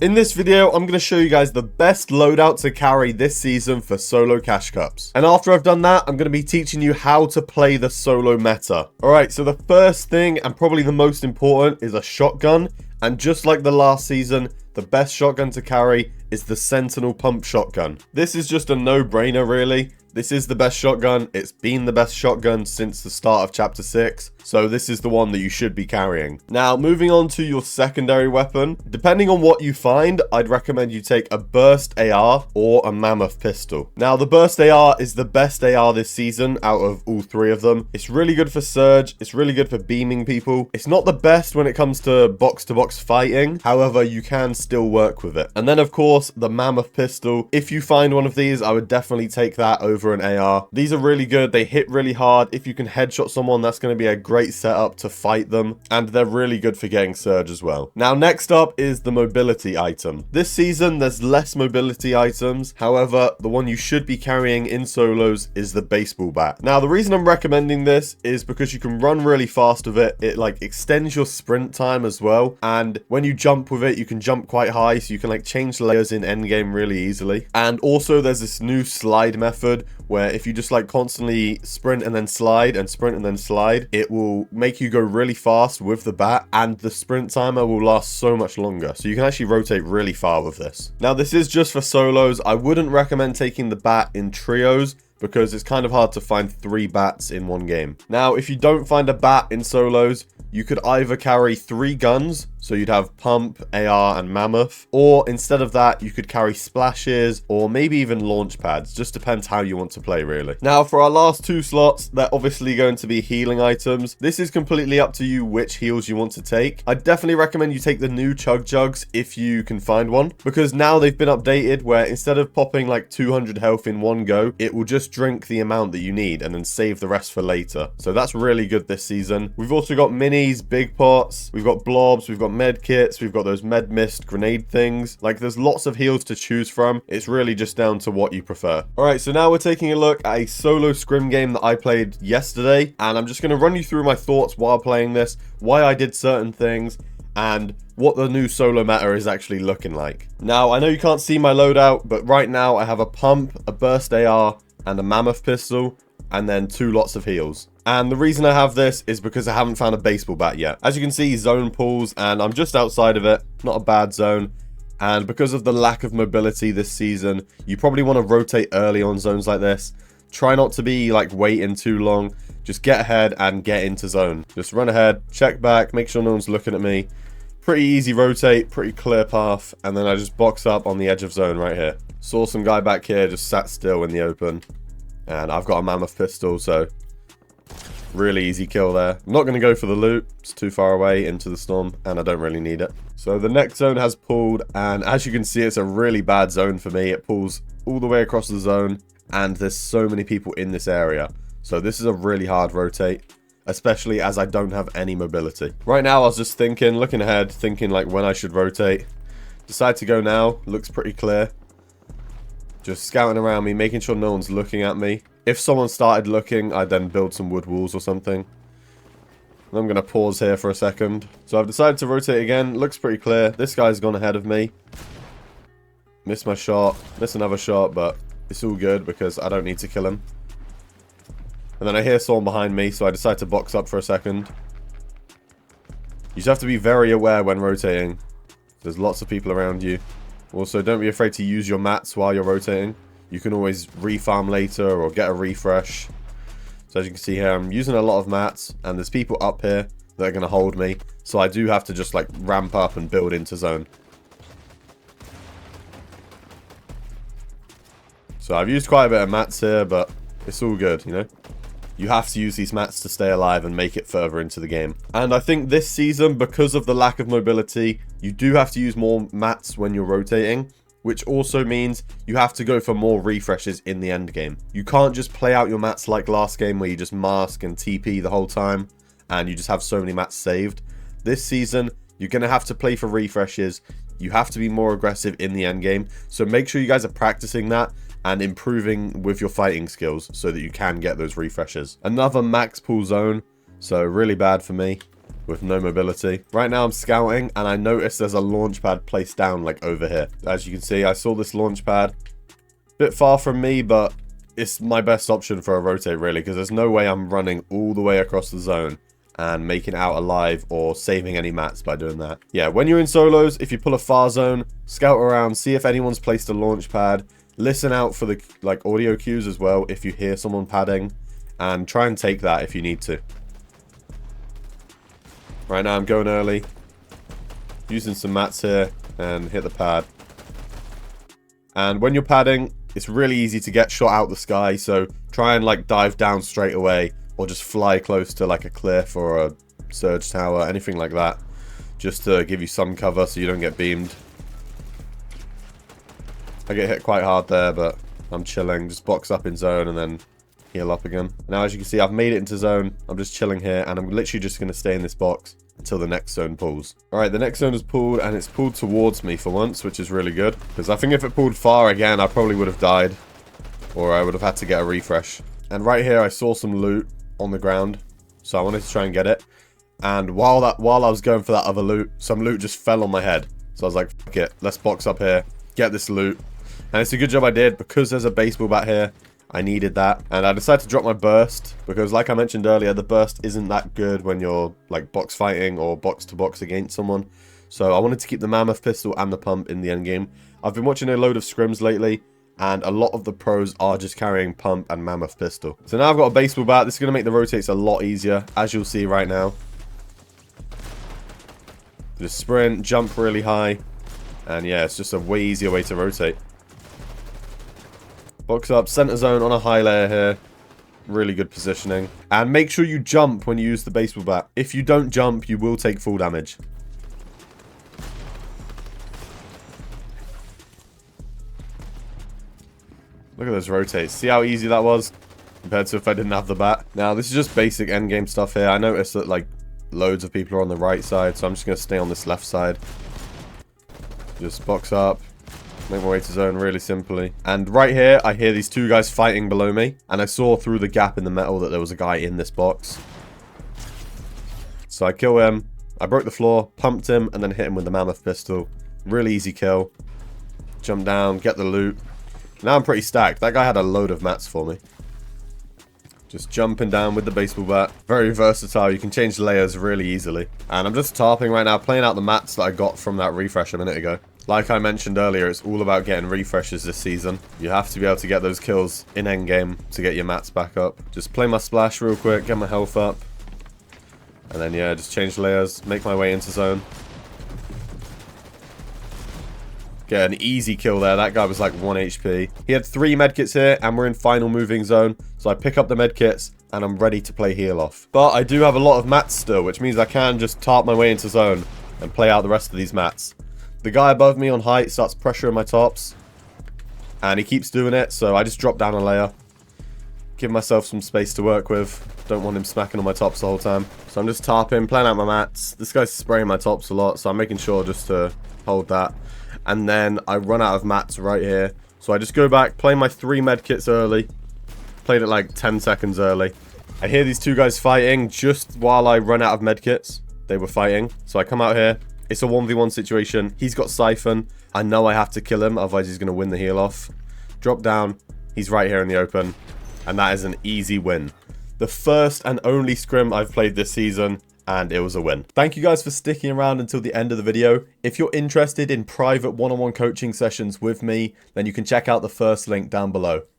In this video, I'm going to show you guys the best loadout to carry this season for solo cash cups. And after I've done that, I'm going to be teaching you how to play the solo meta. Alright, so the first thing, and probably the most important, is a shotgun. And just like the last season, the best shotgun to carry is the Sentinel Pump Shotgun. This is just a no-brainer, really. This is the best shotgun. It's been the best shotgun since the start of Chapter 6. So this is the one that you should be carrying. Now, moving on to your secondary weapon. Depending on what you find, I'd recommend you take a Burst AR or a Mammoth Pistol. Now, the Burst AR is the best AR this season out of all three of them. It's really good for Surge. It's really good for beaming people. It's not the best when it comes to box-to-box fighting. However, you can still work with it. And then, of course, the Mammoth Pistol. If you find one of these, I would definitely take that over an AR. These are really good. They hit really hard. If you can headshot someone, that's going to be a great setup to fight them, and they're really good for getting Surge as well. Now, next up is the mobility item. This season, there's less mobility items. However, the one you should be carrying in solos is the baseball bat. Now, the reason I'm recommending this is because you can run really fast with it. It like extends your sprint time as well, and when you jump with it, you can jump quite high, so you can like change layers in endgame really easily. And also, there's this new slide method where if you just like constantly sprint and then slide and sprint and then slide, it will make you go really fast with the bat, and the sprint timer will last so much longer. So you can actually rotate really far with this. Now, this is just for solos. I wouldn't recommend taking the bat in trios because it's kind of hard to find 3 bats in one game. Now, if you don't find a bat in solos, you could either carry 3 guns, so you'd have Pump, AR, and Mammoth, or instead of that, you could carry splashes, or maybe even launch pads. Just depends how you want to play, really. Now, for our last 2 slots, they're obviously going to be healing items. This is completely up to you which heals you want to take. I'd definitely recommend you take the new Chug Jugs if you can find one, because now they've been updated where instead of popping like 200 health in one go, it will just drink the amount that you need and then save the rest for later. So that's really good this season. We've also got minis, big pots, we've got blobs, we've got med kits, we've got those med mist grenade things. Like, there's lots of heals to choose from. It's really just down to what you prefer. Alright, so now we're taking a look at a solo scrim game that I played yesterday, and I'm just going to run you through my thoughts while playing this, why I did certain things, and what the new solo meta is actually looking like. Now, I know you can't see my loadout, but right now I have a pump, a burst AR, and a mammoth pistol, and then 2 lots of heals. And the reason I have this is because I haven't found a baseball bat yet. As you can see, zone pulls, and I'm just outside of it. Not a bad zone. And because of the lack of mobility this season, you probably want to rotate early on zones like this. Try not to be like waiting too long. Just get ahead and get into zone. Just run ahead, check back, make sure no one's looking at me. Pretty easy rotate, pretty clear path, and then I just box up on the edge of zone right here. Saw some guy back here just sat still in the open. And I've got a mammoth pistol, so really easy kill there. I'm not going to go for the loot. It's too far away into the storm, and I don't really need it. So the next zone has pulled, and as you can see, it's a really bad zone for me. It pulls all the way across the zone, and there's so many people in this area. So this is a really hard rotate, especially as I don't have any mobility. Right now, I was just thinking, looking ahead, thinking like when I should rotate. Decide to go now. Looks pretty clear. Just scouting around me, making sure no one's looking at me. If someone started looking, I'd then build some wood walls or something. And I'm going to pause here for a second. So I've decided to rotate again. Looks pretty clear. This guy's gone ahead of me. Missed my shot. Missed another shot, but it's all good because I don't need to kill him. And then I hear someone behind me, so I decide to box up for a second. You just have to be very aware when rotating. There's lots of people around you. Also, don't be afraid to use your mats while you're rotating. You can always refarm later or get a refresh. So as you can see here, I'm using a lot of mats, and there's people up here that are going to hold me. So I do have to just like ramp up and build into zone. So I've used quite a bit of mats here, but it's all good, you know. You have to use these mats to stay alive and make it further into the game. And I think this season, because of the lack of mobility, you do have to use more mats when you're rotating, which also means you have to go for more refreshes in the end game. You can't just play out your mats like last game where you just mask and TP the whole time and you just have so many mats saved. This season, you're going to have to play for refreshes. You have to be more aggressive in the end game. So make sure you guys are practicing that and improving with your fighting skills so that you can get those refreshes. Another max pool zone, so really bad for me. with no mobility. Right now I'm scouting and I noticed there's a launch pad placed down like over here. As you can see, I saw this launch pad. Bit far from me, but it's my best option for a rotate really, because there's no way I'm running all the way across the zone and making it out alive or saving any mats by doing that. Yeah, when you're in solos, if you pull a far zone, scout around, see if anyone's placed a launch pad, listen out for the like audio cues as well if you hear someone padding, and try and take that if you need to. Right now I'm going early, using some mats here, and hit the pad. And when you're padding, it's really easy to get shot out the sky, so try and like dive down straight away, or just fly close to like a cliff or a surge tower, anything like that, just to give you some cover so you don't get beamed. I get hit quite hard there, but I'm chilling. Just box up in zone and then heal up again. Now, as you can see, I've made it into zone. I'm just chilling here, and I'm literally just going to stay in this box until the next zone pulls. Alright, the next zone is pulled, and it's pulled towards me for once, which is really good. Because I think if it pulled far again, I probably would have died. Or I would have had to get a refresh. And right here, I saw some loot on the ground, so I wanted to try and get it. And while I was going for that other loot, some loot just fell on my head. So I was like, fuck it, let's box up here, get this loot. And it's a good job I did, because there's a baseball bat here. I needed that, and I decided to drop my burst because, like I mentioned earlier, the burst isn't that good when you're like box fighting or box to box against someone. So I wanted to keep the mammoth pistol and the pump in the end game. I've been watching a load of scrims lately, and a lot of the pros are just carrying pump and mammoth pistol. So now I've got a baseball bat. This is going to make the rotates a lot easier, as you'll see right now. Just sprint, jump really high, and yeah, it's just a way easier way to rotate. Box up, center zone on a high layer here. Really good positioning. And make sure you jump when you use the baseball bat. If you don't jump, you will take full damage. Look at those rotates. See how easy that was compared to if I didn't have the bat? Now, this is just basic endgame stuff here. I noticed that like loads of people are on the right side, so I'm just going to stay on this left side. Just box up. Make my way to zone really simply. And right here, I hear these two guys fighting below me. And I saw through the gap in the metal that there was a guy in this box. So I kill him. I broke the floor, pumped him, and then hit him with the mammoth pistol. Really easy kill. Jump down, get the loot. Now I'm pretty stacked. That guy had a load of mats for me. Just jumping down with the baseball bat. Very versatile. You can change layers really easily. And I'm just tarping right now, playing out the mats that I got from that refresh a minute ago. Like I mentioned earlier, it's all about getting refreshes this season. You have to be able to get those kills in endgame to get your mats back up. Just play my splash real quick, get my health up. And then, yeah, just change layers, make my way into zone. Get an easy kill there. That guy was like 1 HP. He had 3 medkits here, and we're in final moving zone. So I pick up the medkits, and I'm ready to play heal off. But I do have a lot of mats still, which means I can just tarp my way into zone and play out the rest of these mats. The guy above me on height starts pressuring my tops, and he keeps doing it, so I just drop down a layer. Give myself some space to work with. Don't want him smacking on my tops the whole time. So I'm just tarping, playing out my mats. This guy's spraying my tops a lot, so I'm making sure just to hold that. And then I run out of mats right here. So I just go back, play my 3 medkits early. Played it like 10 seconds early. I hear these two guys fighting just while I run out of medkits. They were fighting. So I come out here. It's a 1v1 situation. He's got Siphon. I know I have to kill him, otherwise he's going to win the heal off. Drop down. He's right here in the open. And that is an easy win. The first and only scrim I've played this season, and it was a win. Thank you guys for sticking around until the end of the video. If you're interested in private one-on-one coaching sessions with me, then you can check out the first link down below.